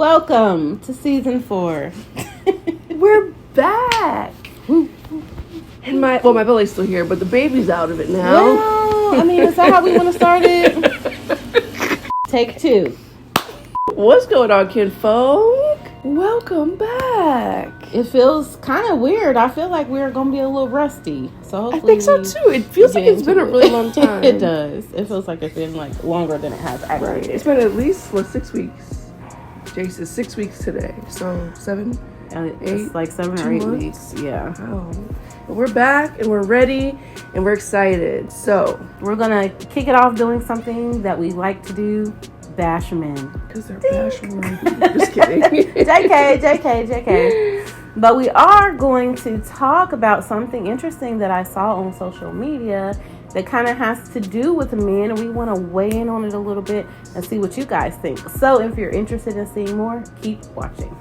Welcome to season 4. We're back. And my belly's still here, but the baby's out of it now. Well, I mean, is that how we want to start it? Take 2. What's going on, kinfolk? Welcome back. It feels kind of weird. I feel like we're going to be a little rusty. So hopefully I think so too. It feels like it's been a really long time. It does. It feels like it's been like longer than it has actually. Right. It's been at least 6 weeks. Jace is 6 weeks today, so 7, 8, it's like 7 or 8 months. weeks. Yeah. Wow. But we're back and we're ready and we're excited. So we're gonna kick it off doing something that we like to do: bash men. Because they're bashworthy. Just kidding. JK. But we are going to talk about something interesting that I saw on social media that kind of has to do with men, and we want to weigh in on it a little bit and see what you guys think. So if you're interested in seeing more, keep watching.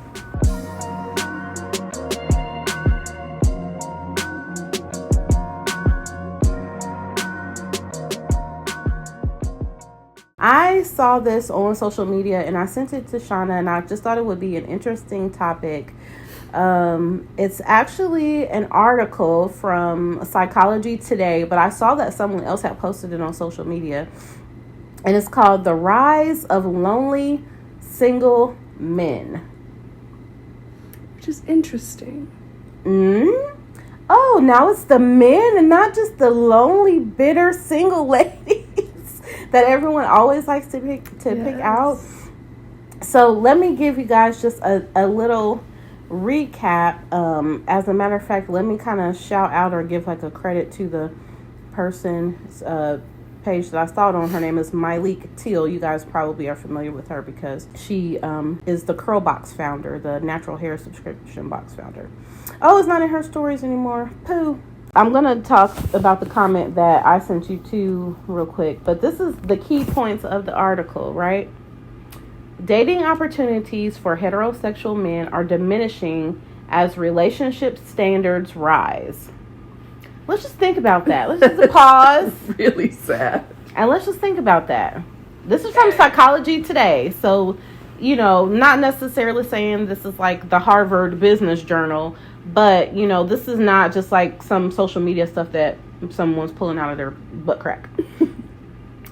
I saw this on social media and I sent it to Shanna, and I just thought it would be an interesting topic. It's actually an article from Psychology Today, but I saw that someone else had posted it on social media, and it's called "The Rise of Lonely Single Men," which is interesting. Oh, now it's the men and not just the lonely, bitter single ladies that everyone always likes to pick out. So let me give you guys just a little recap. As a matter of fact, let me kind of shout out or give like a credit to the person's page that I saw it on. Her name is MINDSHIFT Teal. You guys probably are familiar with her because she is the Curl Box founder, the natural hair subscription box founder. Oh, it's not in her stories anymore. Pooh. I'm going to talk about the comment that I sent you to real quick, but this is the key points of the article, right? Dating opportunities for heterosexual men are diminishing as relationship standards rise. Let's just think about that. Let's just pause. Really sad. And let's just think about that. This is from Psychology Today. So, you know, not necessarily saying this is like the Harvard Business Journal, but, you know, this is not just like some social media stuff that someone's pulling out of their butt crack.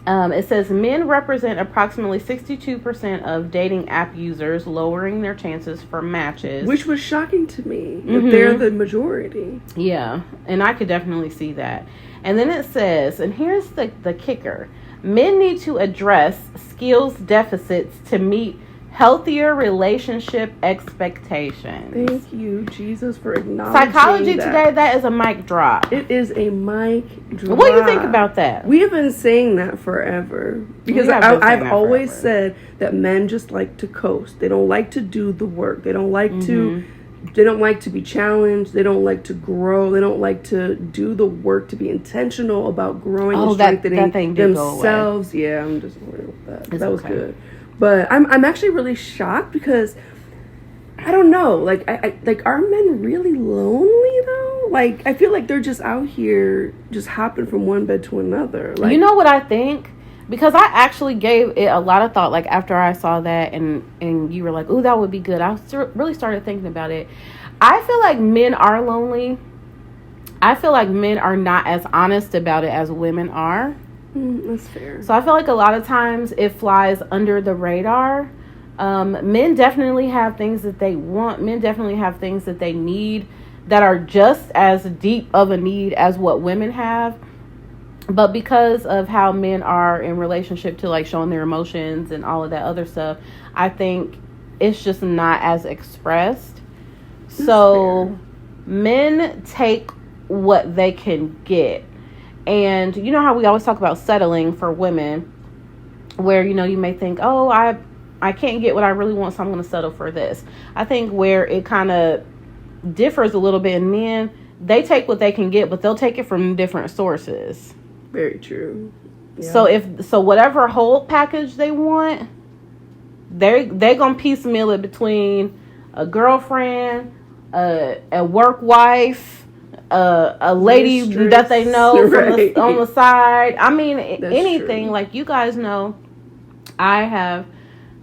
It says men represent approximately 62% of dating app users, lowering their chances for matches. Which was shocking to me. That they're the majority. Yeah, and I could definitely see that. And then it says, and here's the kicker: men need to address skills deficits to meet healthier relationship expectations. Thank you, Jesus, for acknowledging Psychology Today, that is a mic drop. It is a mic drop. What do you think about that? We have been saying that forever. Because I've always said that men just like to coast. They don't like to do the work. They don't like to be challenged. They don't like to grow. They don't like to do the work to be intentional about growing and strengthening themselves. Yeah, I'm just worried about that. That was good. But I'm actually really shocked because I don't know, like are men really lonely though? Like I feel like they're just out here just hopping from one bed to another. Like, you know what I think? Because I actually gave it a lot of thought. Like after I saw that and you were like, "Ooh, that would be good," I really started thinking about it. I feel like men are lonely. I feel like men are not as honest about it as women are. That's fair. So I feel like a lot of times it flies under the radar. Men definitely have things that they want. Men definitely have things that they need that are just as deep of a need as what women have. But because of how men are in relationship to like showing their emotions and all of that other stuff, I think it's just not as expressed. So men take what they can get. And you know how we always talk about settling for women, where, you know, you may think, oh, I can't get what I really want, so I'm going to settle for this. I think where it kind of differs a little bit in men, they take what they can get, but they'll take it from different sources. Very true. Yeah. So whatever whole package they want, they're going to piecemeal it between a girlfriend, a work wife, a lady mistress that they know on the side. I mean, that's anything. True. Like, you guys know, I have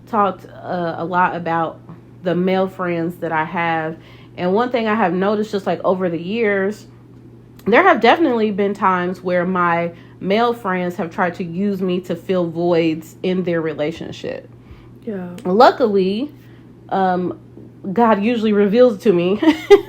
talked a lot about the male friends that I have. And one thing I have noticed just like over the years, there have definitely been times where my male friends have tried to use me to fill voids in their relationship. Yeah. Luckily, God usually reveals to me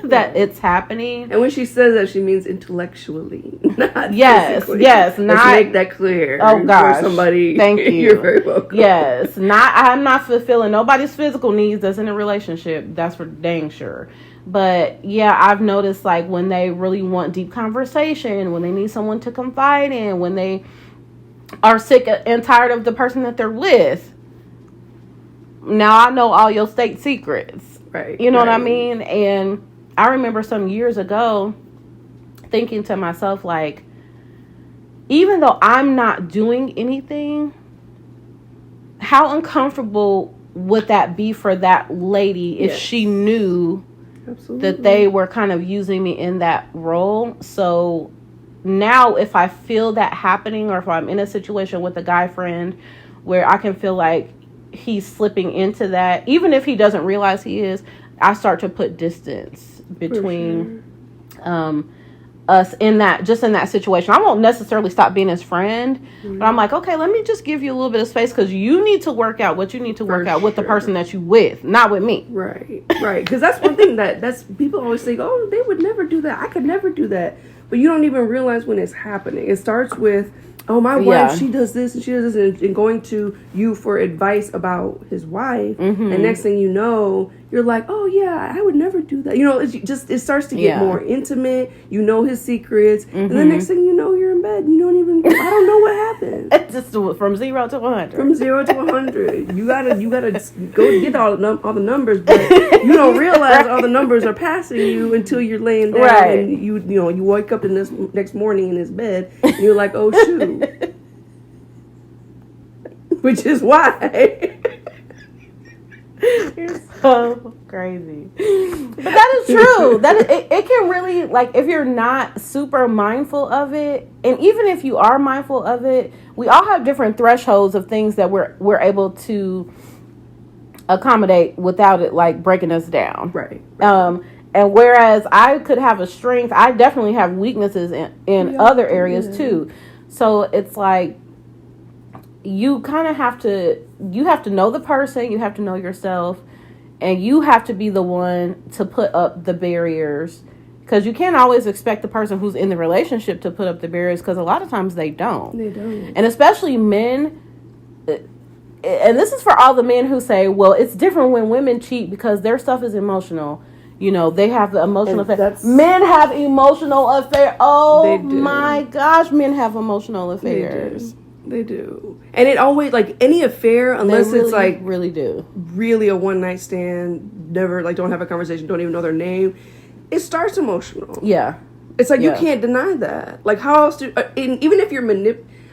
that it's happening. And when she says that, she means intellectually, not yes, physically. Yes. Let's make that clear. Oh gosh, for somebody. Thank you. You're very welcome. Yes, I'm not fulfilling nobody's physical needs that's in a relationship. That's for dang sure. But yeah, I've noticed like when they really want deep conversation, when they need someone to confide in, when they are sick and tired of the person that they're with. Now I know all your state secrets. Right. You know what I mean? And I remember some years ago thinking to myself, like, even though I'm not doing anything, how uncomfortable would that be for that lady if she knew that they were kind of using me in that role? So now if I feel that happening, or if I'm in a situation with a guy friend where I can feel like he's slipping into that, even if he doesn't realize he is, I start to put distance between us in that situation. I won't necessarily stop being his friend, but I'm like, okay, let me just give you a little bit of space, because you need to work out what you need to work out with the person that you with, not with me. Right. Because that's one thing that's people always say, oh, they would never do that. I could never do that. But you don't even realize when it's happening. It starts with, oh, my wife, she does this and she does this, and going to you for advice about his wife. And next thing you know, you're like, oh yeah, I would never do that. You know, it starts to get more intimate. You know his secrets, and the next thing you know, you're in bed. You don't even. I don't know what happened. It's just from 0 to 100. From 0 to 100, you gotta go get all the numbers, but you don't realize all the numbers are passing you until you're laying down and you wake up in this next morning in his bed and you're like, oh shoot, which is why. You're so crazy. But that is true. It can really, like, if you're not super mindful of it, and even if you are mindful of it, we all have different thresholds of things that we're able to accommodate without it like breaking us down. Right. And whereas I could have a strength, I definitely have weaknesses in other areas too. So it's like, you kind of have to know the person, you have to know yourself, and you have to be the one to put up the barriers, because you can't always expect the person who's in the relationship to put up the barriers, because a lot of times they don't. And especially men, and this is for all the men who say, well, it's different when women cheat because their stuff is emotional. You know, they have the emotional affair. Men have emotional affairs. Oh my gosh, men have emotional affairs. They do. And it always, like, any affair, unless it's like really a one night stand, never, like, don't have a conversation, don't even know their name, it starts emotional. Yeah. It's like, you can't deny that. Like, how else even if you're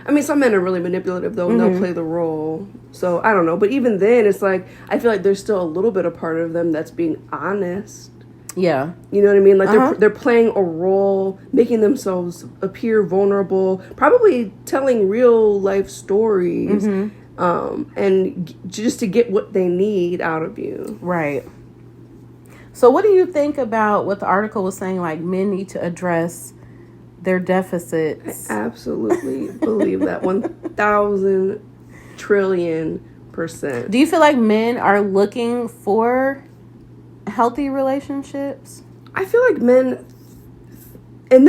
I mean, some men are really manipulative, though, and they'll play the role. So, I don't know. But even then, it's like, I feel like there's still a little bit of part of them that's being honest. Yeah. You know what I mean? Like, they're playing a role, making themselves appear vulnerable, probably telling real life stories, and just to get what they need out of you. Right. So what do you think about what the article was saying, like, men need to address their deficits? I absolutely believe that 1,000 trillion%. Do you feel like men are looking for healthy relationships? I feel like men, and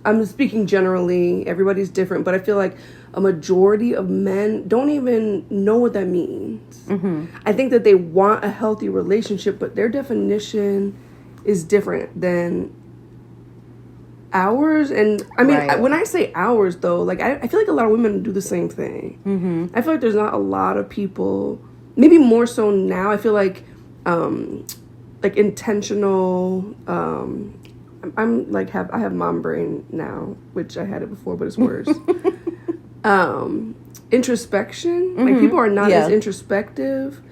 I'm speaking generally, everybody's different, but I feel like a majority of men don't even know what that means. I think that they want a healthy relationship, but their definition is different than ours. And I mean, when I say ours, though, like, I feel like a lot of women do the same thing. I feel like there's not a lot of people, maybe more so now, I feel like intentional, I'm like, I have mom brain now, which I had it before, but it's worse. Introspection, like, people are not as introspective,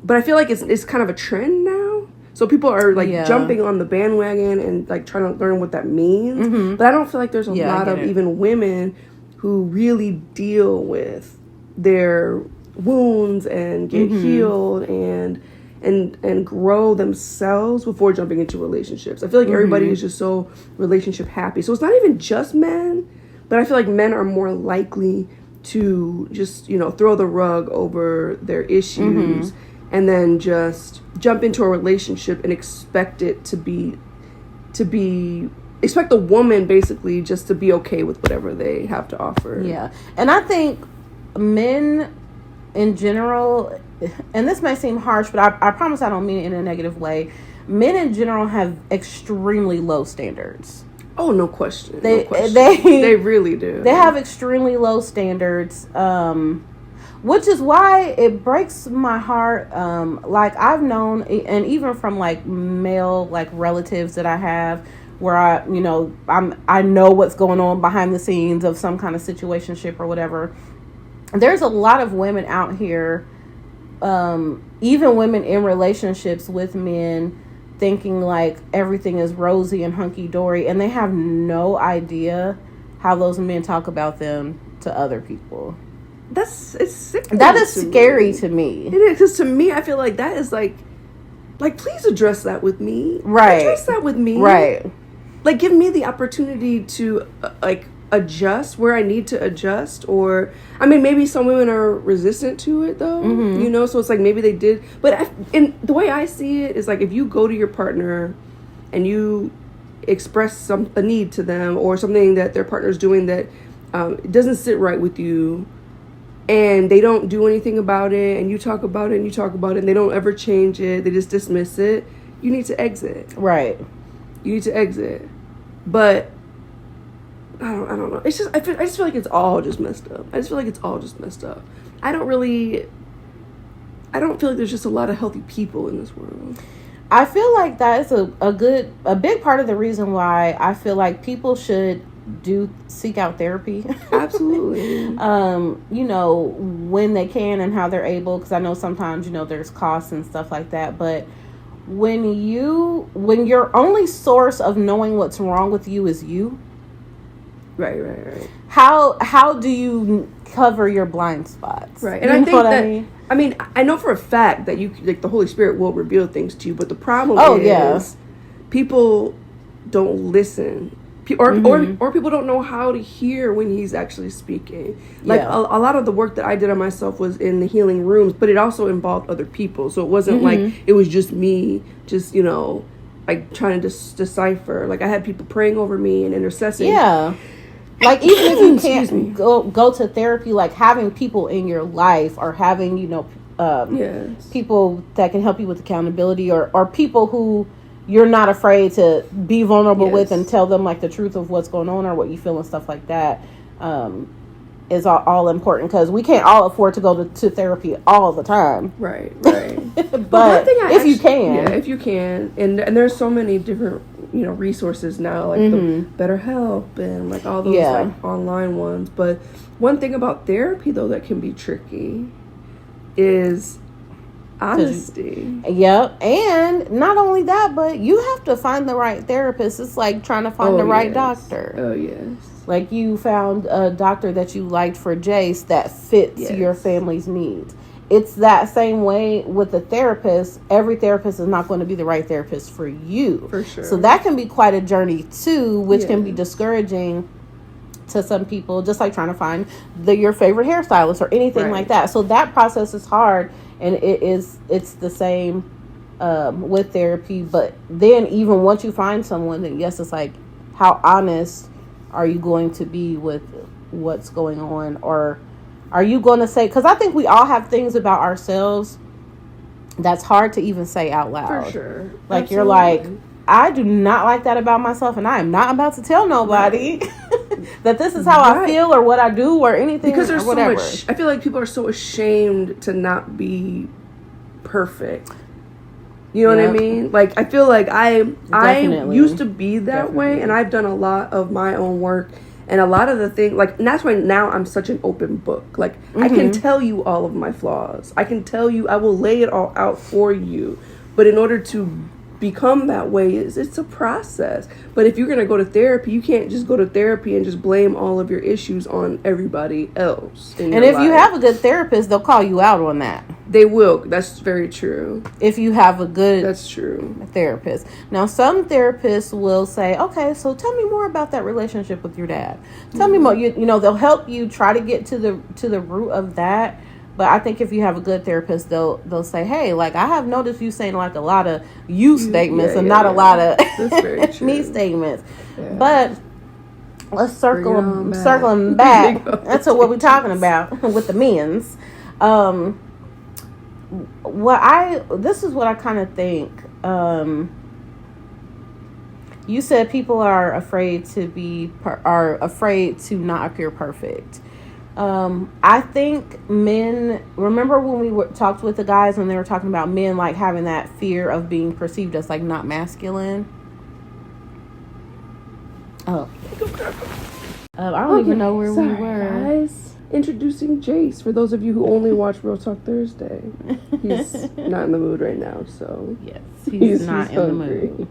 but I feel like it's kind of a trend now. So people are like jumping on the bandwagon and like trying to learn what that means. But I don't feel like there's a lot of even women who really deal with their wounds and get healed and grow themselves before jumping into relationships. I feel like everybody is just so relationship happy. So it's not even just men, but I feel like men are more likely to just, you know, throw the rug over their issues and then just jump into a relationship and expect it to be expect the woman basically just to be okay with whatever they have to offer. Yeah. And I think men in general, and this may seem harsh, but I promise I don't mean it in a negative way. Men in general have extremely low standards. Oh, no question. They really do. They have extremely low standards, which is why it breaks my heart. Like I've known, and even from like male like relatives that I have, where I know what's going on behind the scenes of some kind of situationship or whatever. There's a lot of women out here, even women in relationships with men, thinking like everything is rosy and hunky-dory, and they have no idea how those men talk about them to other people. It's sick. That is scary to me. It is, because to me, I feel like that is like please address that with me. Right. Address that with me. Right. Like, give me the opportunity to adjust where I need to adjust. Or, I mean, maybe some women are resistant to it though, you know, so it's like maybe they did, but in the way I see it is like, if you go to your partner and you express a need to them or something that their partner's doing that doesn't sit right with you, and they don't do anything about it, and you talk about it and you talk about it and they don't ever change it, they just dismiss it, you need to exit. Right. You need to exit. But I don't know. It's just I just feel like it's all just messed up. I just feel like it's all just messed up. I don't feel like there's just a lot of healthy people in this world. I feel like that is a big part of the reason why I feel like people should seek out therapy. Absolutely. You know, when they can and how they're able, because I know sometimes, you know, there's costs and stuff like that, but when your only source of knowing what's wrong with you is you, right, how do you cover your blind spots? Right. And I think that I mean, I know for a fact that you, like, the Holy Spirit will reveal things to you, but the problem is people don't listen. Or people don't know how to hear when he's actually speaking. Like, a lot of the work that I did on myself was in the healing rooms, but it also involved other people. So it wasn't like it was just me, just, you know, like trying to decipher. Like, I had people praying over me and intercessing. Yeah. Like, even if you can't go to therapy, like having people in your life or having, you know, people that can help you with accountability or people who you're not afraid to be vulnerable with and tell them like the truth of what's going on or what you feel and stuff like that, is all important, because we can't all afford to go to therapy all the time. Right. But if you can, and there's so many different, you know, resources now, like the BetterHelp and like all those like online ones. But one thing about therapy though that can be tricky is honesty. Yep. And not only that, but you have to find the right therapist. It's like trying to find the right doctor. Oh yes. Like, you found a doctor that you liked for Jace that fits your family's needs. It's that same way with the therapist. Every therapist is not going to be the right therapist for you. For sure. So that can be quite a journey too, which can be discouraging to some people, just like trying to find your favorite hairstylist or anything like that. So that process is hard, and it's the same with therapy. But then even once you find someone, then yes, it's like, how honest are you going to be with what's going on? Or are you going to say, because I think we all have things about ourselves that's hard to even say out loud. For sure. Like, absolutely. You're like, I do not like that about myself, and I am not about to tell nobody that this is how I feel or what I do or anything, because there's or whatever. So much, I feel like people are so ashamed to not be perfect. You know what I mean? Like, I feel like I used to be that way, and I've done a lot of my own work, and a lot of the things, like, and that's why now I'm such an open book. Like, I can tell you all of my flaws. I can tell you, I will lay it all out for you. But in order to become that way. It's a process. But if you're going to go to therapy, you can't just go to therapy and just blame all of your issues on everybody else. And if you have a good therapist, they'll call you out on that. They will. That's very true. If you have a good therapist. Now, some therapists will say, okay, so tell me more about that relationship with your dad. Tell me more. You know, they'll help you try to get to the root of that. But I think if you have a good therapist, they'll say, hey, like, I have noticed you saying like a lot of you statements and not a lot of me statements. Yeah. But let's circle them back. That's what we're talking about with the men's. This is what I kind of think. You said people are afraid to not appear perfect. I think men, remember when we talked with the guys and they were talking about men like having that fear of being perceived as like not masculine? Oh. I don't even know where we were. Guys. Introducing Jace, for those of you who only watch Real Talk Thursday. He's not in the mood right now, so. Yes, he's not in the mood.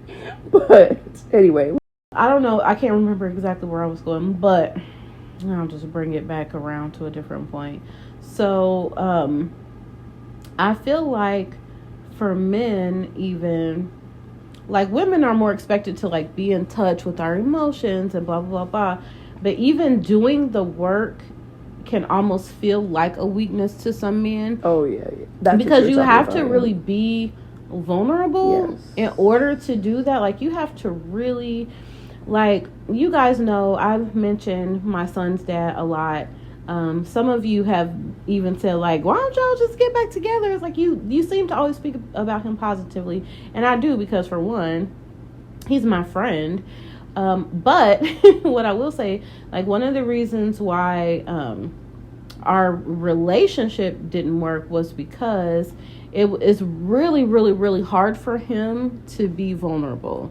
But, anyway. I don't know, I can't remember exactly where I was going, but I'll just bring it back around to a different point. So, I feel like for men even, like women are more expected to like be in touch with our emotions and blah, blah, blah, blah. But even doing the work can almost feel like a weakness to some men. Oh, yeah. That's because you have to really be vulnerable in order to do that. Like, you have to really, like, you guys know, I've mentioned my son's dad a lot. Some of you have even said, like, why don't y'all just get back together? It's like, you seem to always speak about him positively. And I do, because for one, he's my friend. But what I will say, like, one of the reasons why our relationship didn't work was because it is really, really, really hard for him to be vulnerable.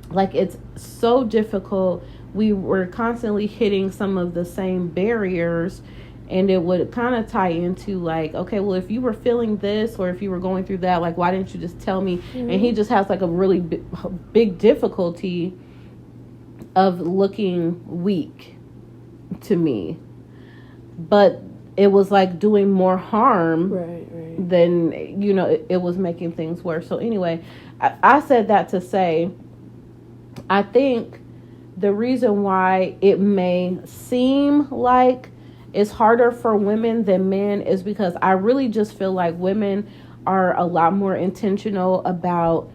Like, it's so difficult. We were constantly hitting some of the same barriers, and it would kind of tie into like, okay, well, if you were feeling this or if you were going through that, like, why didn't you just tell me? And he just has like a really big difficulty of looking weak to me, but it was like doing more harm than, you know, it was making things worse. So anyway, I said that to say, I think the reason why it may seem like it's harder for women than men is because I really just feel like women are a lot more intentional about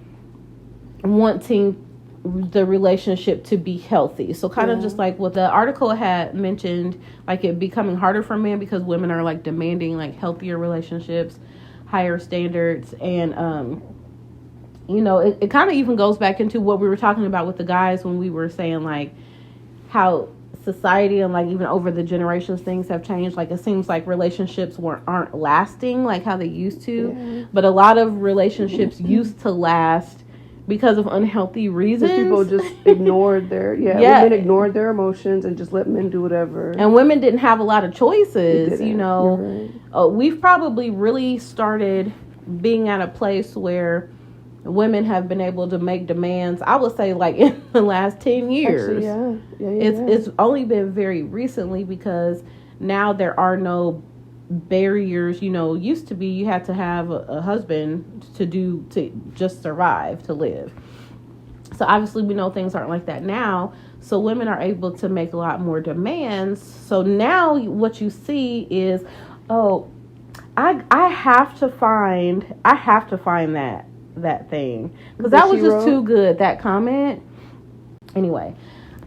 wanting the relationship to be healthy. So kind of just like what the article had mentioned, like it becoming harder for men because women are like demanding like healthier relationships, higher standards. And, you know, it kind of even goes back into what we were talking about with the guys when we were saying like how society and like even over the generations things have changed. Like, it seems like relationships aren't lasting like how they used to, but a lot of relationships used to last because of unhealthy reasons. People just ignored women ignored their emotions and just let men do whatever. And women didn't have a lot of choices, you know. We've probably really started being at a place where women have been able to make demands, I would say, like in the last 10 years. Actually, it's only been very recently because now there are no barriers. You know, used to be you had to have a husband to just survive, to live. So obviously we know things aren't like that now. So women are able to make a lot more demands. So now what you see is, I have to find that thing, because that was just too good, that comment. Anyway,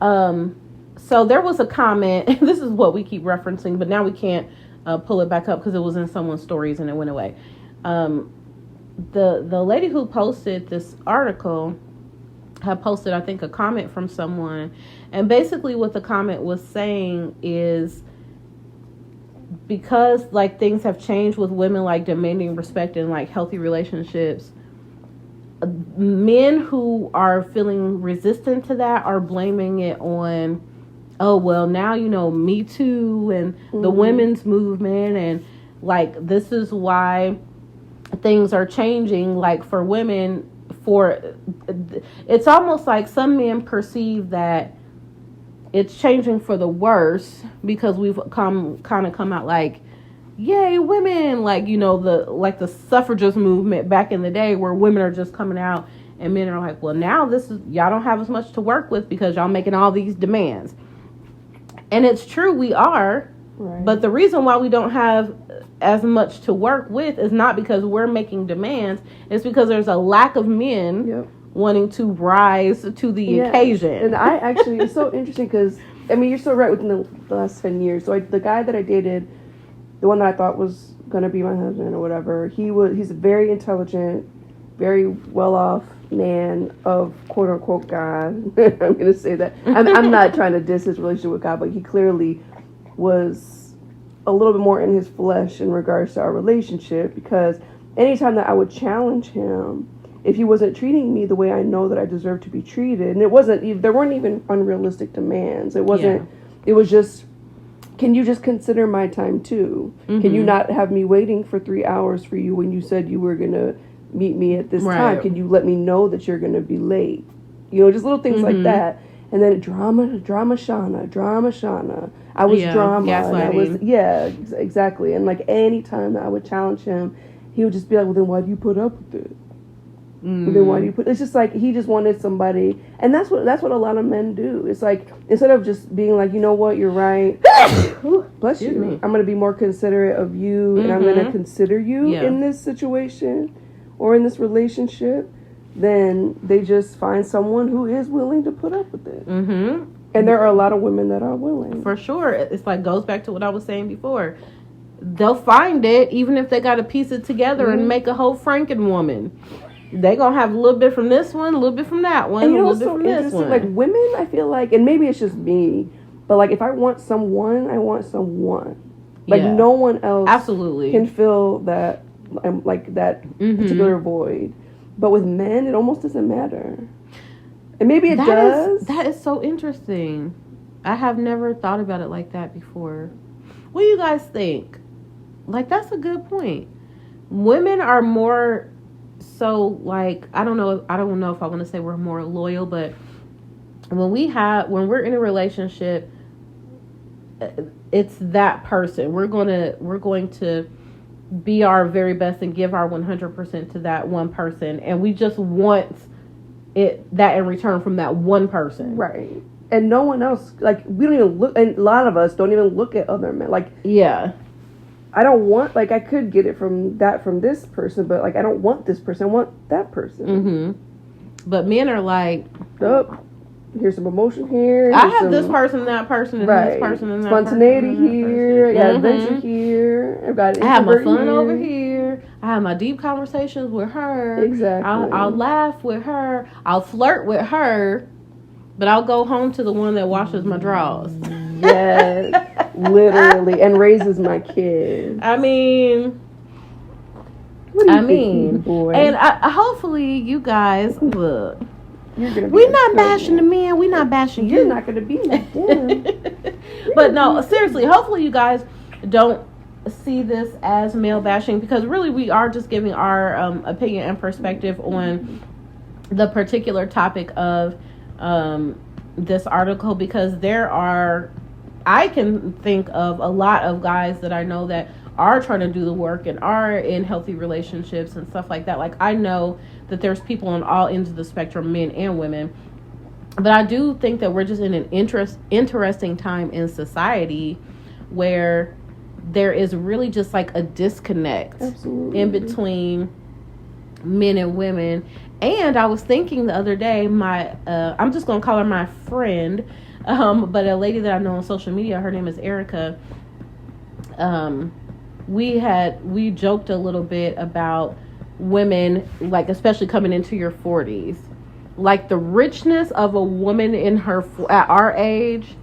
so there was a comment. This is what we keep referencing, but now we can't pull it back up because it was in someone's stories and it went away. The lady who posted this article had posted, I think, a comment from someone, and basically what the comment was saying is, because like things have changed with women like demanding respect and like healthy relationships, men who are feeling resistant to that are blaming it on, oh, well, now, you know, Me Too and the women's movement, and like this is why things are changing, like for women it's almost like some men perceive that it's changing for the worse because we've come out like, yay, women, like, you know, the suffragist movement back in the day where women are just coming out and men are like, well, now y'all don't have as much to work with because y'all making all these demands. And it's true, we are. Right. But the reason why we don't have as much to work with is not because we're making demands. It's because there's a lack of men wanting to rise to the occasion. And I actually, it's so interesting because, I mean, you're so right within the last 10 years. So the guy that I dated, the one that I thought was going to be my husband or whatever, he's a very intelligent, very well-off man of quote-unquote God. I'm going to say that. I'm not trying to diss his relationship with God, but he clearly was a little bit more in his flesh in regards to our relationship, because anytime that I would challenge him, if he wasn't treating me the way I know that I deserve to be treated, and there weren't even unrealistic demands. It wasn't, it was just, can you just consider my time too? Mm-hmm. Can you not have me waiting for 3 hours for you when you said you were going to meet me at this time? Can you let me know that you're going to be late? You know, just little things like that. And then drama Shanna. I was drama. And I was, exactly. And like any time that I would challenge him, he would just be like, well, then why do you put up with it? Then why do you put? It's just like he just wanted somebody, and that's what a lot of men do. It's like instead of just being like, you know what, you're right. Bless you. I'm gonna be more considerate of you, and I'm gonna consider you in this situation or in this relationship. Then they just find someone who is willing to put up with it. Mm-hmm. And there are a lot of women that are willing. For sure, it's like goes back to what I was saying before. They'll find it even if they got to piece it together and make a whole Franken woman. They gonna have a little bit from this one, a little bit from that one, and a little bit from this one. Like women, I feel like, and maybe it's just me, but like if I want someone, I want someone. Like no one else absolutely can fill that particular void. But with men, it almost doesn't matter. And maybe it does. That is so interesting. I have never thought about it like that before. What do you guys think? Like, that's a good point. Women are more so, like, I don't know if I want to say we're more loyal, but when we're in a relationship, it's that person. We're going to be our very best and give our 100% to that one person, and we just want that in return from that one person, right? And no one else, like, we don't even look, and a lot of us don't even look at other men, like, I don't want, like, I could get it from this person, but like I don't want this person, I want that person. But men are like, here's some emotion here. I have this person, that person, and this person, and that spontaneity person. Here. I got adventure here. I have my fun over here. I have my deep conversations with her. Exactly. I'll laugh with her. I'll flirt with her. But I'll go home to the one that washes my drawers. Yes. Literally. And raises my kids. I mean... boy? And hopefully you guys... Look... We're not bashing the men. We're not bashing you. You're not going to be like them. But no, seriously, hopefully you guys don't see this as male bashing, because really we are just giving our opinion and perspective on the particular topic of this article, because I can think of a lot of guys that I know that are trying to do the work and are in healthy relationships and stuff like that. Like, I know that there's people on all ends of the spectrum, men and women. But I do think that we're just in an interesting time in society where there is really just like a disconnect in between men and women. And I was thinking the other day, I'm just going to call her my friend, but a lady that I know on social media, her name is Erica. We joked a little bit about women, like, especially coming into your 40s, like the richness of a woman at our age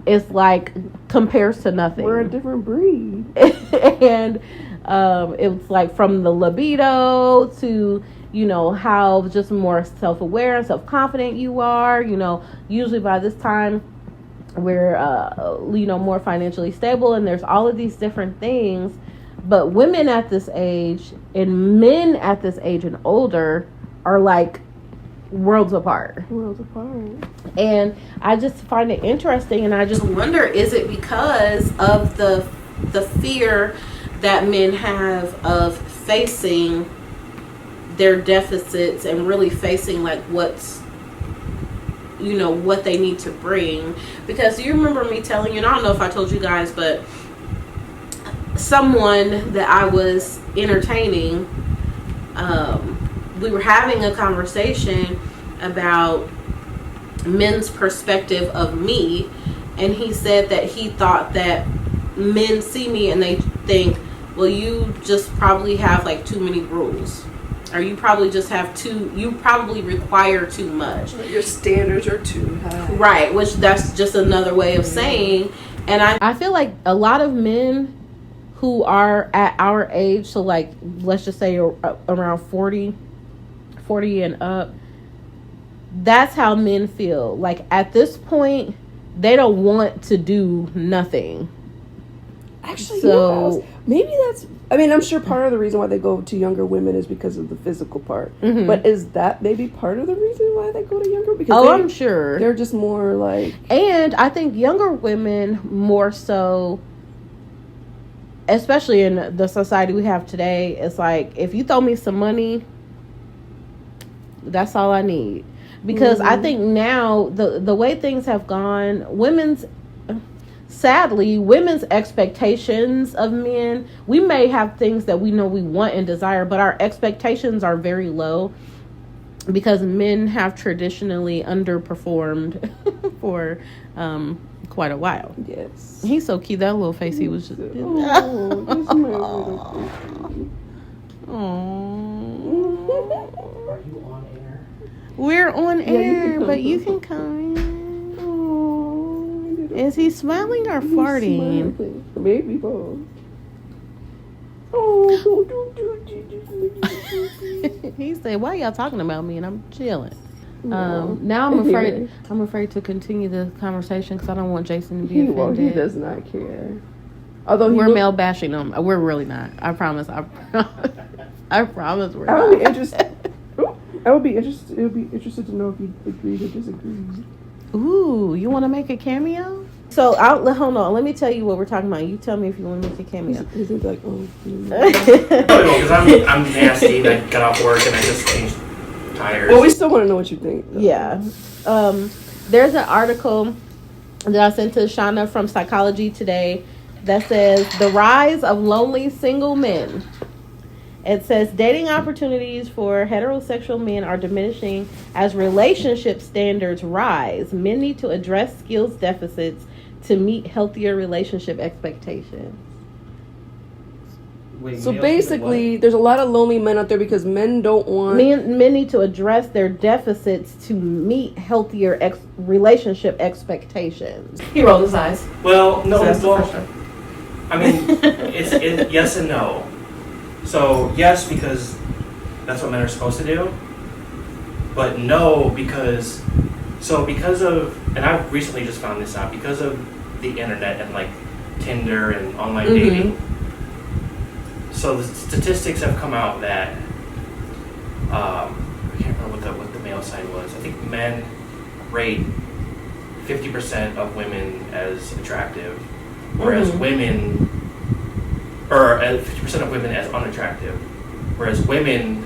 is like compares to nothing. We're a different breed. And it's like from the libido to, you know, how just more self-aware and self-confident you are. You know, usually by this time we're more financially stable, and there's all of these different things. But women at this age and men at this age and older are like worlds apart. And I just find it interesting, and I just wonder, is it because of the fear that men have of facing their deficits and really facing like what's, you know, what they need to bring? Because you remember me telling you, and I don't know if I told you guys, but someone that I was entertaining, we were having a conversation about men's perspective of me, and he said that he thought that men see me and they think, well, you just probably have like too many rules, or you probably just have you probably require too much. Your standards are too high. Right, which that's just another way of saying. And I feel like a lot of men who are at our age, so like let's just say around 40 and up, that's how men feel. Like at this point, they don't want to do nothing. Actually, so maybe that's, I mean, I'm sure part of the reason why they go to younger women is because of the physical part. Mm-hmm. But is that maybe part of the reason why they go to younger? Because I'm sure they're just more like, and I think younger women more so, especially in the society we have today, it's like, if you throw me some money, that's all I need. Because I think now the way things have gone, sadly, women's expectations of men, we may have things that we know we want and desire, but our expectations are very low because men have traditionally underperformed for quite a while. Yes. He's so cute. That little face he was just... Are you on air? We're on air, but you can come in. Is he smiling or farting? Maybe both. He said, "Why y'all talking about me?" And I'm chilling. Now I'm afraid. I'm afraid to continue the conversation because I don't want Jason to be offended. Well, he does not care. Although we're male bashing him. We're really not. I promise. I promise we're not. I would be interested. It would be interested to know if you agree or disagree. Ooh, you want to make a cameo? So hold on. Let me tell you what we're talking about. You tell me if you want to make a cameo. Is it like, oh? Because I'm nasty. And I got off work and I just changed tires. Well, we still want to know what you think. Though. Yeah. There's an article that I sent to Shanna from Psychology Today that says the rise of lonely single men. It says dating opportunities for heterosexual men are diminishing as relationship standards rise. Men need to address skills deficits to meet healthier relationship expectations. Wait, so basically, there's a lot of lonely men out there because men don't want... Men need to address their deficits to meet healthier relationship expectations. He rolled his eyes. Well, no, I mean, it's yes and no. So, yes, because that's what men are supposed to do. But no, because of, and I've recently just found this out, because of the internet and like Tinder and online dating. So the statistics have come out that, I can't remember what the male side was. I think men rate 50% of women as attractive, whereas women... or 50% of women as unattractive, whereas women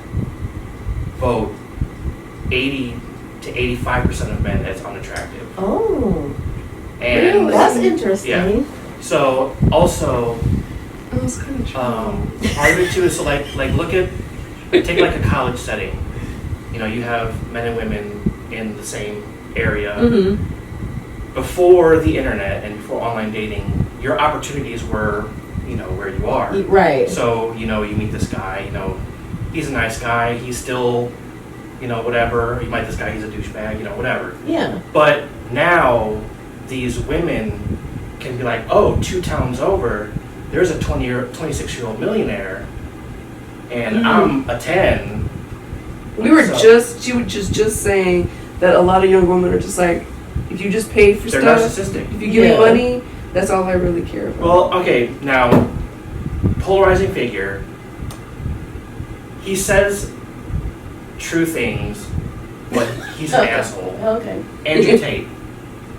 vote 80 to 85% of men as unattractive. Oh, and really? That's interesting. Yeah. So also, that's kind of true. Part of it too is so like take like a college setting. You know, you have men and women in the same area. Before the internet and before online dating, your opportunities were, you know, where you are. Right. So, you know, you meet this guy, you know, he's a nice guy, he's still, you know, whatever. You meet this guy, he's a douchebag, you know, whatever. Yeah. But now, these women can be like, oh, 2 towns over, there's a 26-year-old millionaire, and I'm a 10. She was just saying that a lot of young women are just like, if you just pay for they're stuff, narcissistic. If you give me money, that's all I really care about. Well, okay, now, polarizing figure. He says true things, but he's an asshole. Okay. Andrew Tate.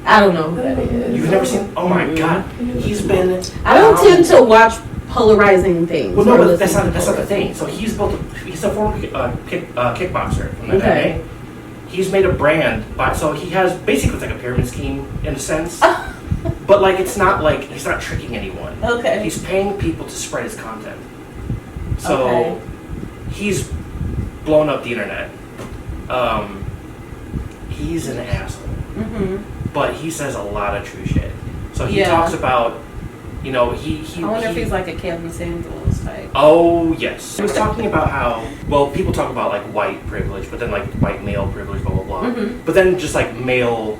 I don't know who that is. You've never seen? Oh my God, he's been. I don't tend to watch polarizing things. Well, no, but that's not the thing. So he's a former kickboxer from the MMA. He's made a brand, so he has basically like a pyramid scheme in a sense. But like, it's not like he's not tricking anyone. Okay. He's paying people to spread his content. So he's blown up the internet. He's an asshole. But he says a lot of true shit. So he talks about, you know, he I wonder if he's like a Kevin Samuels type. Oh, yes. He was talking about how, well, people talk about like white privilege, but then like white male privilege, blah, blah, blah. But then just like male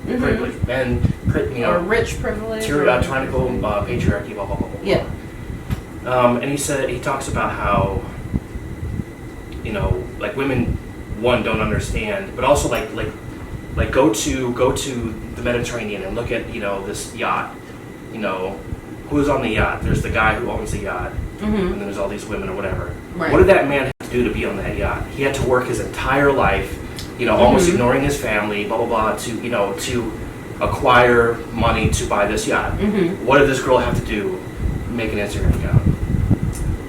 privilege and, you know, or rich privilege. Tyrannical patriarchy, blah, blah, blah, blah. Yeah. And he talks about how, you know, like women, one, don't understand, but also like go to the Mediterranean and look at, you know, this yacht, you know, who's on the yacht? There's the guy who owns the yacht, and then there's all these women or whatever. Right. What did that man have to do to be on that yacht? He had to work his entire life, you know, almost ignoring his family, blah, blah, blah, to, you know, to acquire money to buy this yacht. What did this girl have to do? Make an Instagram account.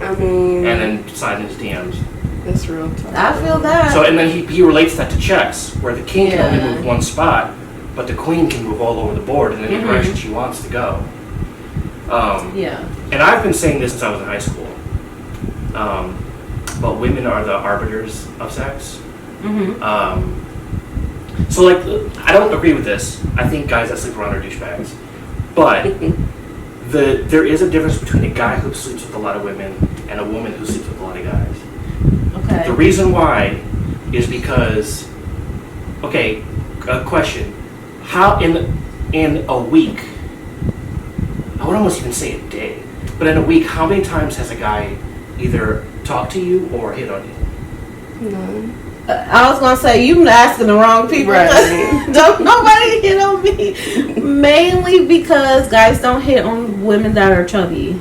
I mean... And then slide in his DMs. That's real tough. I feel that. So, and then he relates that to chess, where the king can only move one spot, but the queen can move all over the board in any direction she wants to go. And I've been saying this since I was in high school. But women are the arbiters of sex. So, like, I don't agree with this. I think guys that sleep around are douchebags. But there is a difference between a guy who sleeps with a lot of women and a woman who sleeps with a lot of guys. Okay. The reason why is because, okay, a question. How in a week, I would almost even say a day, but in a week, how many times has a guy either talked to you or hit on you? None. I was gonna say you asking the wrong people. Right. Don't nobody hit on me. Mainly because guys don't hit on women that are chubby.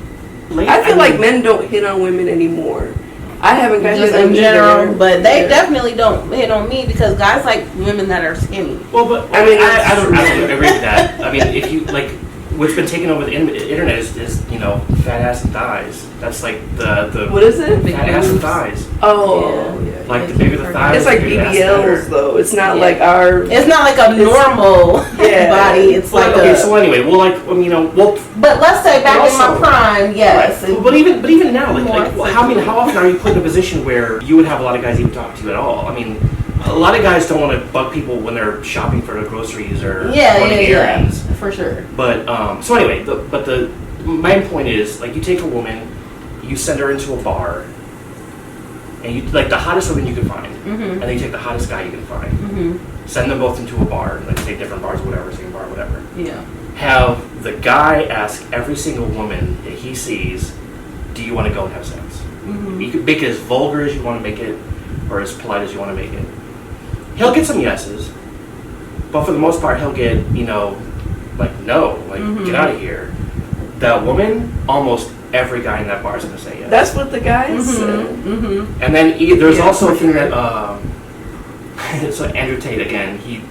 I feel like men don't hit on women anymore. I haven't got just hit on in general, either. but they definitely don't hit on me because guys like women that are skinny. Well, but I mean, I don't agree with that. I mean, if you like, what's been taken over the internet is you know, fat ass and thighs. That's like the what is it? Fat ass and thighs. Oh, yeah. Like the bigger the thighs. It's like BBLs though. It's not like our. It's not like a normal body. It's like okay. So anyway, well, like you know, well. But let's say back in my prime, yes. Right. But even now, like how often are you put in a position where you would have a lot of guys even talk to you at all? I mean, a lot of guys don't want to bug people when they're shopping for the groceries or running errands. For sure. But so anyway, the main point is, like, you take a woman, you send her into a bar, and you like the hottest woman you can find, and then you take the hottest guy you can find, send them both into a bar, like say different bars, whatever, same bar, whatever. Yeah. Have the guy ask every single woman that he sees, "Do you want to go and have sex?" You can make it as vulgar as you want to make it, or as polite as you want to make it. He'll get some yeses, but for the most part, he'll get, you know, like, no, like, get out of here. That woman, almost every guy in that bar is going to say yes. That's what the guys said. And then there's also a thing that, so Andrew Tate, again, he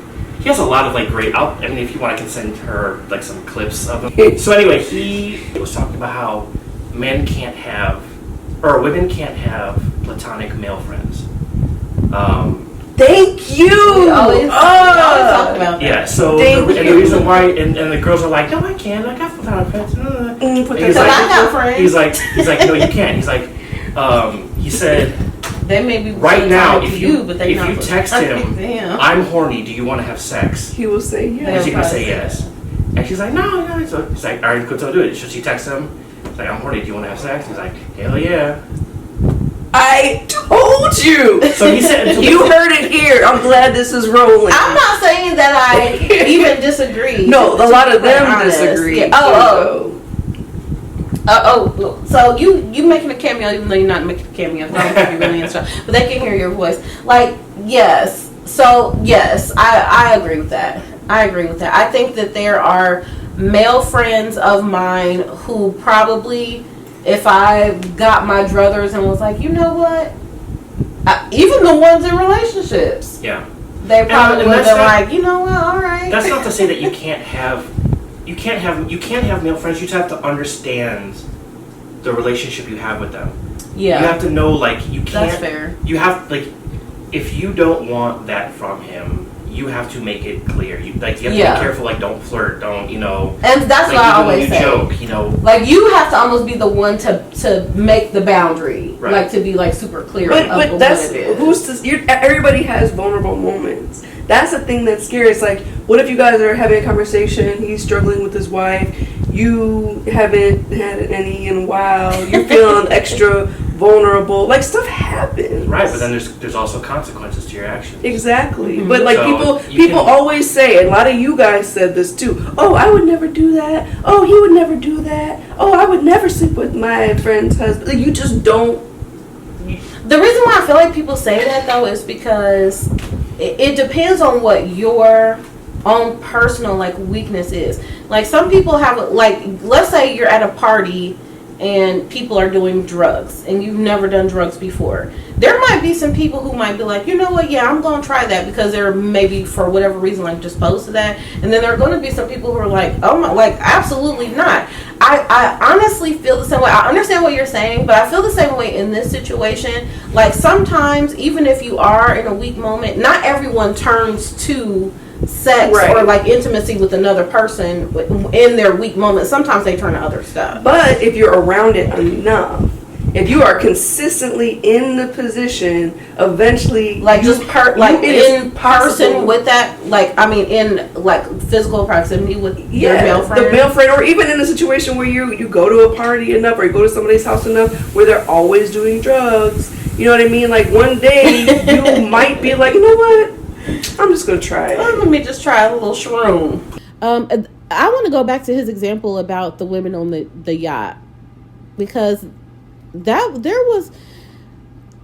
has a lot of, like, great, I mean, if you want, I can send her, like, some clips of him. So anyway, he was talking about how women can't have platonic male friends. Thank you. We always talk about that. Yeah, so the reason why, and the girls are like, no, I can't. Like, I have platonic friends. Because I got friends. He's like, no, you can't. He's like, he said, they may be right now, if you not text him, I'm horny. Do you want to have sex? He will say yes. He's gonna say yes. And she's like, no. So he's like, all right, good, so do it. So she texts him. He's like, I'm horny. Do you want to have sex? He's like, hell yeah. I told you. So he said, you heard it here. I'm glad this is rolling. I'm not saying that I even disagree. No, a lot of them disagree. Yeah. So you making a cameo even though you're not making a cameo. I don't think you're really in stuff, but they can hear your voice. Like, yes. So yes, I agree with that. I think that there are male friends of mine who probably, if I got my druthers and was like, you know what, even the ones in relationships. Yeah. They probably would have been like, you know what, all right. That's not to say that you can't have male friends. You just have to understand the relationship you have with them. Yeah. You have to know, like, you can't. That's fair. You have, like, if you don't want that from him, you have to make it clear. You have to be careful, like, don't flirt, don't, you know. And that's like, what I always say. Joke, you know. Like, you have to almost be the one to make the boundary. Right. Like, to be, like, super clear but that's, who's to, everybody has vulnerable moments. That's the thing that's scary. It's like, what if you guys are having a conversation, he's struggling with his wife, you haven't had any in a while, you're feeling extra vulnerable, like, stuff happens. Right, but then there's also consequences to your actions. Exactly. Mm-hmm. But like, so people always say, and a lot of you guys said this too, oh, I would never do that, oh, he would never do that, oh, I would never sleep with my friend's husband. Like, you just don't. The reason why I feel like people say that, though, is because it depends on what your own personal, like, weakness is. Like, some people have, like, let's say you're at a party and people are doing drugs and you've never done drugs before. There might be some people who might be like, you know what, yeah, I'm going to try that, because they're maybe for whatever reason, like, disposed to that. And then there are going to be some people who are like, oh my, like, absolutely not. I honestly feel the same way. I understand what you're saying, but I feel the same way in this situation. Like, sometimes, even if you are in a weak moment, not everyone turns to sex or like intimacy with another person in their weak moment. Sometimes they turn to other stuff. But if you're around it enough, if you are consistently in the position, eventually, like, just in person with that, like, I mean, in like physical proximity with your male friend, the male friend, or even in a situation where you go to a party enough, or you go to somebody's house enough where they're always doing drugs. You know what I mean? Like, one day you might be like, you know what? I'm just going to try it. Let me just try a little shroom. I want to go back to his example about the women on the yacht, because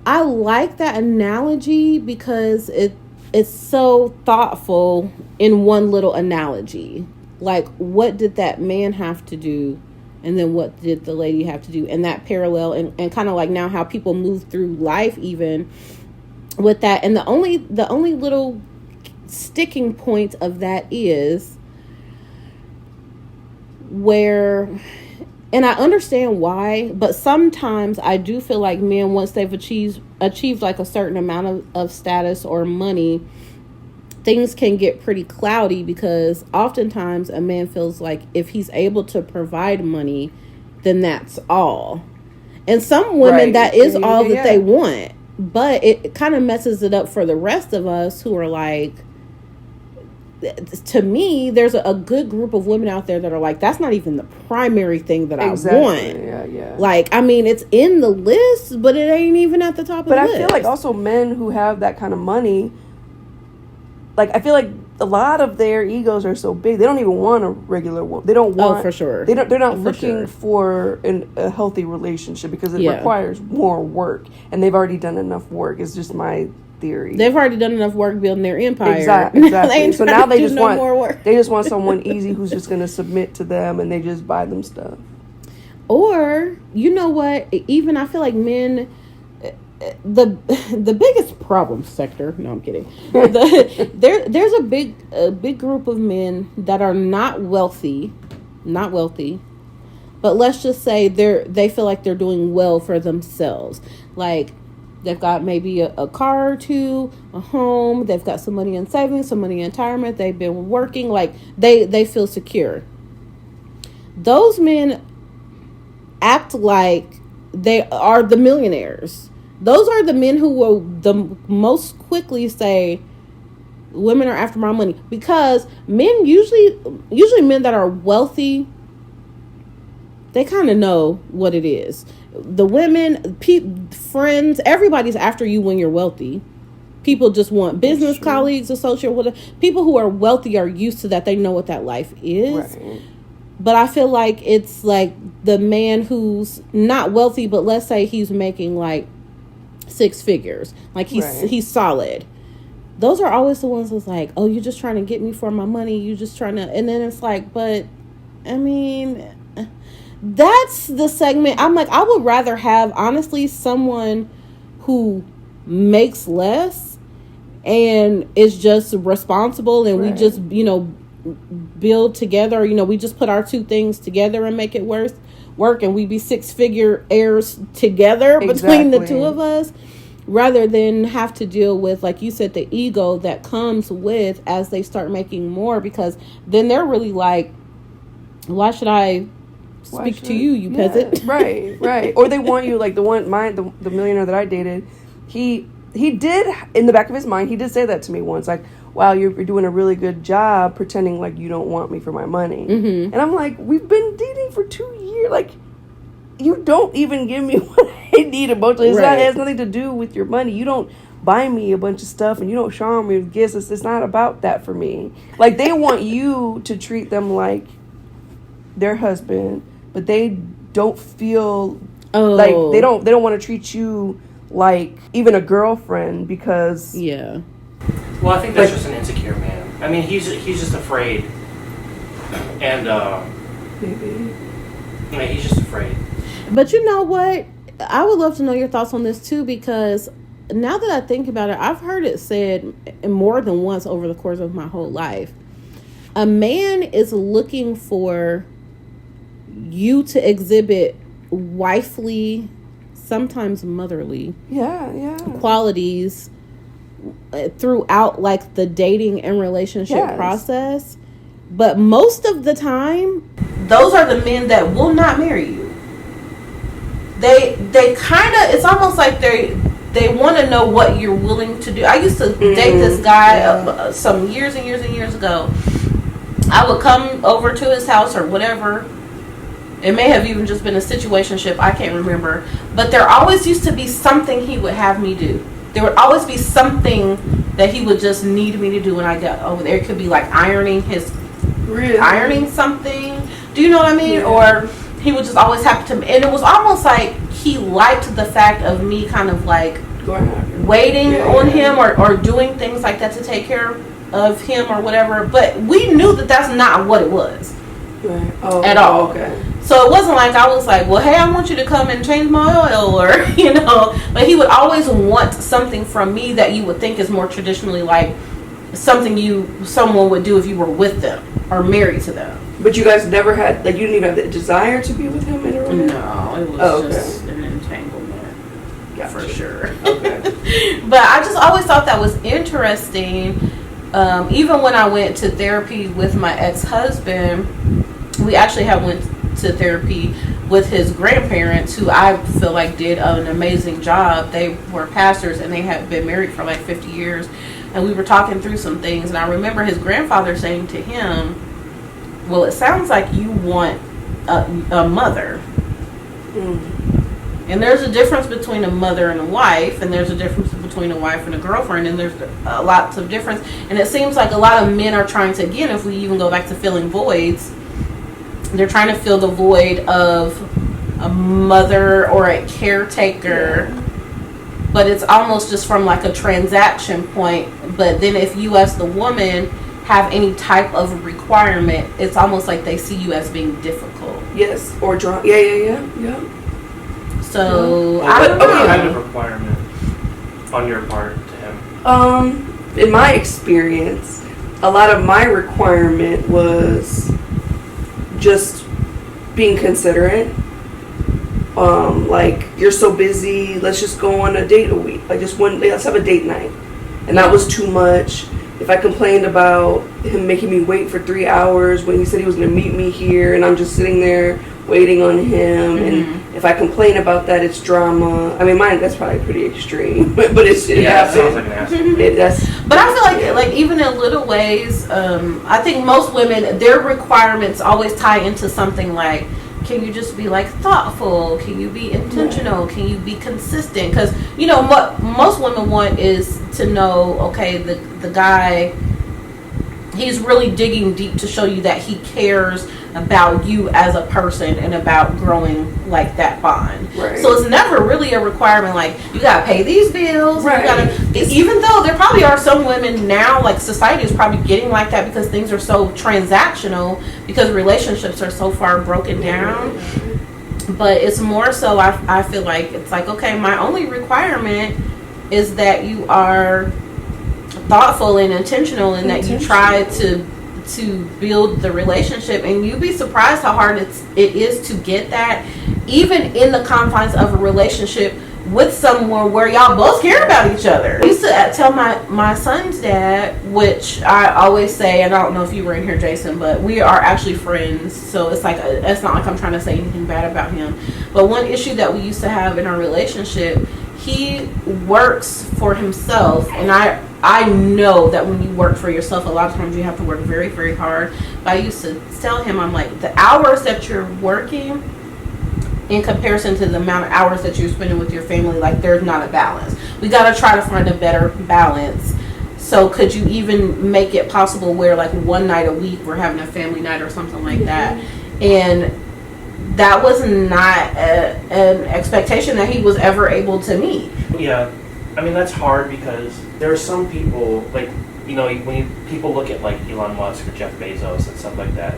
I like that analogy because it's so thoughtful in one little analogy. Like, what did that man have to do? And then what did the lady have to do? And that parallel and kind of like now how people move through life even with that. And the only little sticking point of that is where, and I understand why, but sometimes I do feel like men, once they've achieved like a certain amount of status or money, things can get pretty cloudy, because oftentimes a man feels like if he's able to provide money, then that's all. And some women, that is all that they want. But it kind of messes it up for the rest of us who are like, to me, there's a good group of women out there that are like, that's not even the primary thing that I want. Yeah. Like, I mean, it's in the list, but it ain't even at the top of the list. But I feel like also men who have that kind of money, like, I feel like a lot of their egos are so big, they don't even want a regular woman. They don't want. Oh, for sure. They're not looking for a healthy relationship, because it requires more work, and they've already done enough work. It's just my theory. They've already done enough work building their empire. Exactly. So now they just want more work. They just want someone easy who's just going to submit to them, and they just buy them stuff. Or, you know what? Even I feel like men. The biggest problem sector. No, I'm kidding. There's a big group of men that are not wealthy, but let's just say they feel like they're doing well for themselves. Like, they've got maybe a car or two, a home. They've got some money in savings, some money in retirement. They've been working. Like, they feel secure. Those men act like they are the millionaires. Those are the men who will the most quickly say, women are after my money. Because men usually men that are wealthy, they kind of know what it is. The women, friends, everybody's after you when you're wealthy. People just want business colleagues, associates, whatever. People who are wealthy are used to that. They know what that life is. Right. But I feel like it's like the man who's not wealthy, but let's say he's making like 6 figures. Like he's solid. Those are always the ones that's like, oh, you're just trying to get me for my money. You just trying to, and then it's like, but I mean, that's the segment. I'm like, I would rather have, honestly, someone who makes less and is just responsible, and we just, you know, build together, you know, we just put our two things together and make it work, and we be 6-figure heirs together between the two of us, rather than have to deal with, like you said, the ego that comes with as they start making more, because then they're really like, why should I speak to you peasant? Right. Or they want you, like the millionaire that I dated, he did, in the back of his mind, he did say that to me once, like, wow, you're doing a really good job pretending like you don't want me for my money. And I'm like, we've been dating for 2 years. Like, you don't even give me what I need emotionally. It has nothing to do with your money. You don't buy me a bunch of stuff and you don't shower me with gifts. It's not about that for me. Like, they want you to treat them like their husband, but they don't feel like they don't want to treat you like even a girlfriend, because well, I think that's just an insecure man. I mean, he's just afraid, and maybe he's just afraid. But you know what? I would love to know your thoughts on this too, because now that I think about it, I've heard it said more than once over the course of my whole life. A man is looking for you to exhibit wifely, sometimes motherly qualities throughout, like, the dating and relationship process. But most of the time, those are the men that will not marry you. They kind of, it's almost like they want to know what you're willing to do. I used to date this guy some years and years and years ago. I would come over to his house or whatever. It may have even just been a situationship. I can't remember. But there always used to be something he would have me do. There would always be something that he would just need me to do when I got over there. It could be like ironing something. Do you know what I mean? Or he would just always have to, and it was almost like he liked the fact of me kind of like waiting on him or doing things like that to take care of him or whatever. But we knew that that's not what it was at all. So it wasn't like I was like, well, hey, I want you to come and change my oil, or, you know. But he would always want something from me that you would think is more traditionally like something someone would do if you were with them or married to them. But you guys never had, like, you didn't even have the desire to be with him in a relationship? No, it was just an entanglement. For sure. Okay. But I just always thought that was interesting. Even when I went to therapy with my ex-husband, we actually went to therapy with his grandparents, who I feel like did an amazing job. They were pastors and they had been married for like 50 years. And we were talking through some things. And I remember his grandfather saying to him, well, it sounds like you want a mother. And there's a difference between a mother and a wife, and there's a difference between a wife and a girlfriend, and there's lots of difference. And it seems like a lot of men are trying to, again, if we even go back to filling voids, they're trying to fill the void of a mother or a caretaker, but it's almost just from like a transaction point. But then if you as the woman have any type of requirement, it's almost like they see you as being difficult. Yes, or drunk. Yeah. So I don't know. What kind of requirement on your part to him? In my experience, a lot of my requirement was just being considerate. Like, you're so busy, let's just go on a date a week. Like, just let's have a date night. And that was too much. If I complained about him making me wait for 3 hours when he said he was going to meet me here, and I'm just sitting there waiting on him, and if I complain about that, it's drama. I mean, that's probably pretty extreme, but it happens. Sounds like an ass. But I feel like even in little ways, I think most women, their requirements always tie into something like, can you just be like thoughtful? Can you be intentional? Can you be consistent? Because, you know, what most women want is to know, okay, the guy, he's really digging deep to show you that he cares about you as a person and about growing like that bond. Right. So it's never really a requirement like, you gotta pay these bills. Right. You gotta, even though there probably are some women now, like society is probably getting like that because things are so transactional, because relationships are so far broken down. But it's more so, I feel like it's like, okay, my only requirement is that you are thoughtful and intentional, and that you try to build the relationship. And you'd be surprised how hard it is to get that, even in the confines of a relationship with someone where y'all both care about each other. I used to tell my son's dad, which I always say, and I don't know if you were in here, Jason, but we are actually friends, so it's like it's not like I'm trying to say anything bad about him. But one issue that we used to have in our relationship, he works for himself, and I know that when you work for yourself, a lot of times you have to work very, very hard. But I used to tell him, I'm like, the hours that you're working in comparison to the amount of hours that you're spending with your family, like, there's not a balance. We got to try to find a better balance. So could you even make it possible where, like, one night a week we're having a family night or something like that? And that was not an expectation that he was ever able to meet. Yeah, I mean, that's hard because there are some people, like, you know, when people look at, like, Elon Musk or Jeff Bezos and stuff like that,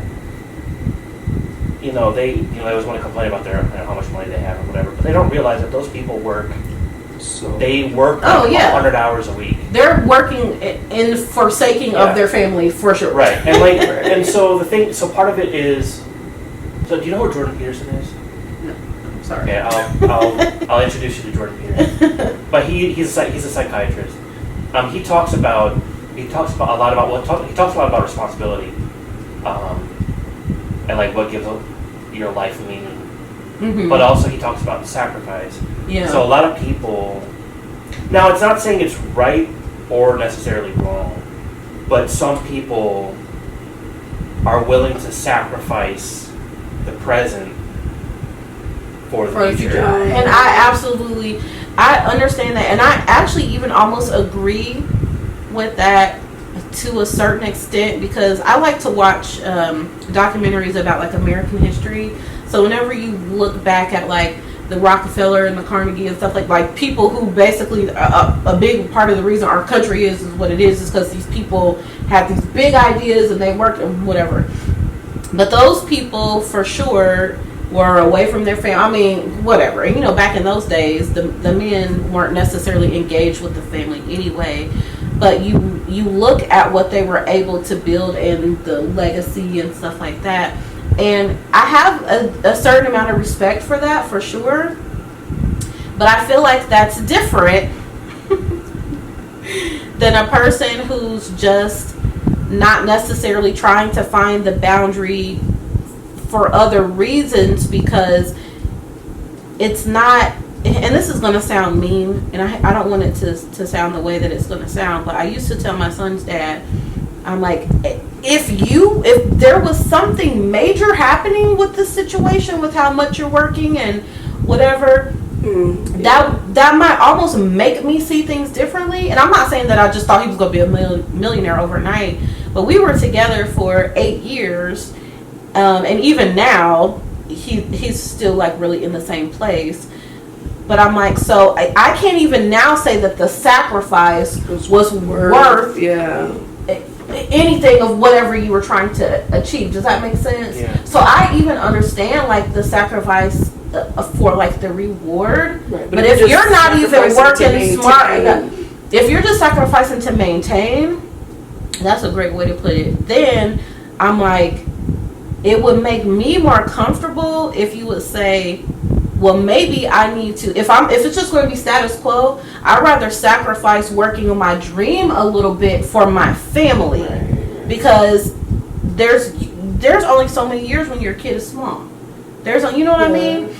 you know, they always want to complain about how much money they have or whatever, but they don't realize that those people work. So they work 100 hours a week. They're working in forsaking of their family for sure. Right, and like, and so part of it is. So do you know who Jordan Peterson is? No, sorry. Okay, I'll introduce you to Jordan Peterson. But he's a psychiatrist. He talks a lot about responsibility, and like what gives your life meaning. Mm-hmm. But also he talks about sacrifice. Yeah. So a lot of people. Now it's not saying it's right or necessarily wrong, but some people are willing to sacrifice the present for the future. And I understand that, and I actually even almost agree with that to a certain extent, because I like to watch documentaries about, like, American history. So whenever you look back at, like, the Rockefeller and the Carnegie and stuff, like people who basically a big part of the reason our country is what it is because these people had these big ideas and they worked and whatever. But those people for sure were away from their family. I mean, whatever. And, you know, back in those days, the men weren't necessarily engaged with the family anyway. But you look at what they were able to build and the legacy and stuff like that. And I have a certain amount of respect for that, for sure. But I feel like that's different than a person who's just not necessarily trying to find the boundary for other reasons, because it's not, and this is going to sound mean, and I don't want it to sound the way that it's going to sound, but I used to tell my son's dad, I'm like, if there was something major happening with the situation, with how much you're working and whatever, that might almost make me see things differently. And I'm not saying that I just thought he was going to be a millionaire overnight, but we were together for 8 years, and even now he's still, like, really in the same place. But I'm like, so I can't even now say that the sacrifice was worth anything of whatever you were trying to achieve. Does that make sense? Yeah. So I even understand, like, the sacrifice for, like, the reward. Right. But if you're not even working smart enough, if you're just sacrificing to maintain, that's a great way to put it. Then I'm like, it would make me more comfortable if you would say, well, maybe I need to, if it's just going to be status quo, I'd rather sacrifice working on my dream a little bit for my family. Right. Because there's only so many years when your kid is small. You know what I mean?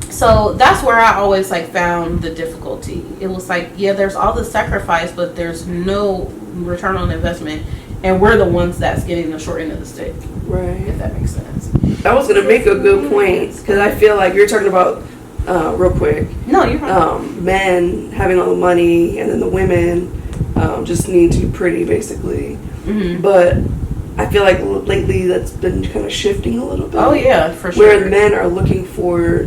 So that's where I always, like, found the difficulty. It was like, yeah, there's all the sacrifice, but there's no return on investment, and we're the ones that's getting the short end of the stick. Right. If that makes sense. I was going to make a good point, because I feel like you're talking about, real quick. No, you're fine. Men having all the money, and then the women just need to be pretty, basically. Mm-hmm. But I feel like lately that's been kind of shifting a little bit. Oh, yeah, for sure. Where men are looking for,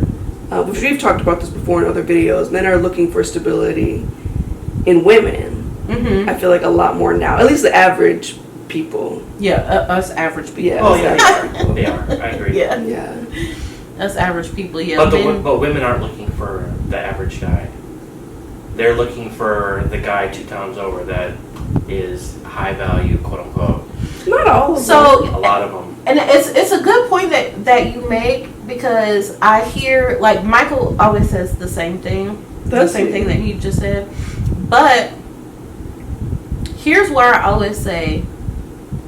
which we've talked about this before in other videos, men are looking for stability in women. Mm-hmm. I feel like a lot more now, at least the average people. Yeah, us average people. Yeah, oh, yeah, they are. I agree. Yeah. Us average people, yeah. But women aren't looking for the average guy. they're looking for the guy 2 towns over that is high value, quote unquote. Not all of them. So A lot of them. And it's a good point that you make, because I hear, like, Michael always says the same thing. The same thing that he just said. But here's where I always say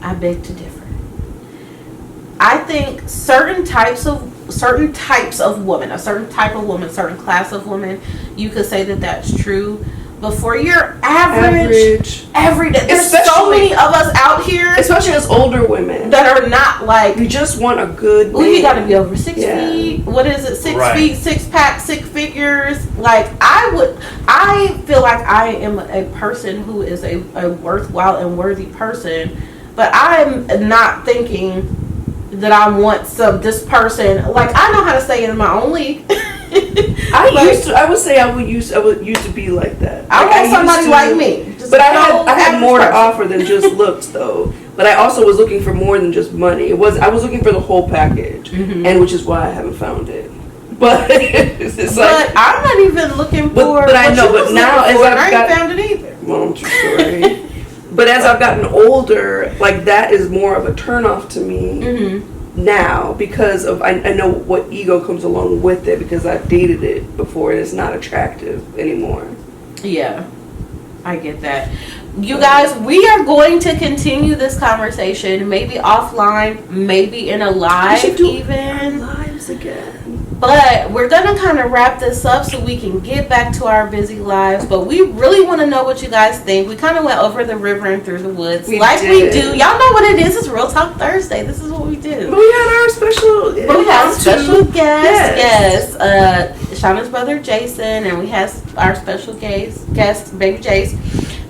I beg to differ. I think certain types of women, a certain type of woman, certain class of women, you could say that that's true. But for your average everyday, there's so many of us out here, especially as older women, that are not like, you just want a good man. You gotta be over 6 feet. What is it? 6 feet, 6-pack, 6 figures. Like, I feel like I am a person who is a worthwhile and worthy person, but I'm not thinking that I want this person. Like, I know how to stay in my own league. I used to be like that. I want somebody like me. But I had more to offer than just looks, though. But I also was looking for more than just money. I was looking for the whole package, and which is why I haven't found it. But it's like, I'm not even looking for. But I know. But now, as I ain't found it either. Well, true story. But as I've gotten older, like, that is more of a turnoff to me now, because of I know what ego comes along with it, because I've dated it before and it's not attractive anymore. Yeah, I get that. You guys, we are going to continue this conversation, maybe offline, maybe in a live, even lives again. But we're gonna kind of wrap this up so we can get back to our busy lives. But we really want to know what you guys think. We kind of went over the river and through the woods, we do. Y'all know what it is. It's Real Talk Thursday. This is what we do. But we had our special. We have special guest. Yes. Shanna's brother Jason, and we have our special guest, baby Jace.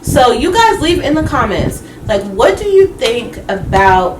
So you guys leave in the comments, like, what do you think about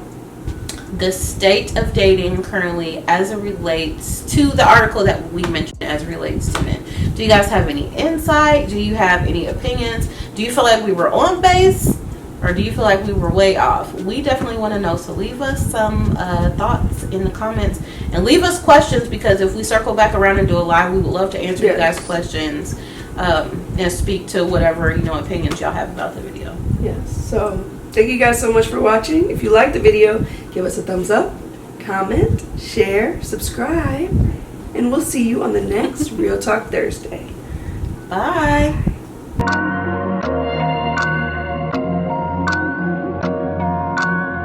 the state of dating currently as it relates to the article that we mentioned, as it relates to men? Do you guys have any insight? Do you have any opinions? Do you feel like we were on base, or do you feel like we were way off? We definitely want to know, so leave us some thoughts in the comments, and leave us questions, because if we circle back around and do a live, we would love to answer you guys' questions and speak to whatever opinions y'all have about the video. Yes. So thank you guys so much for watching. If you liked the video, give us a thumbs up, comment, share, subscribe, and we'll see you on the next Real Talk Thursday. Bye.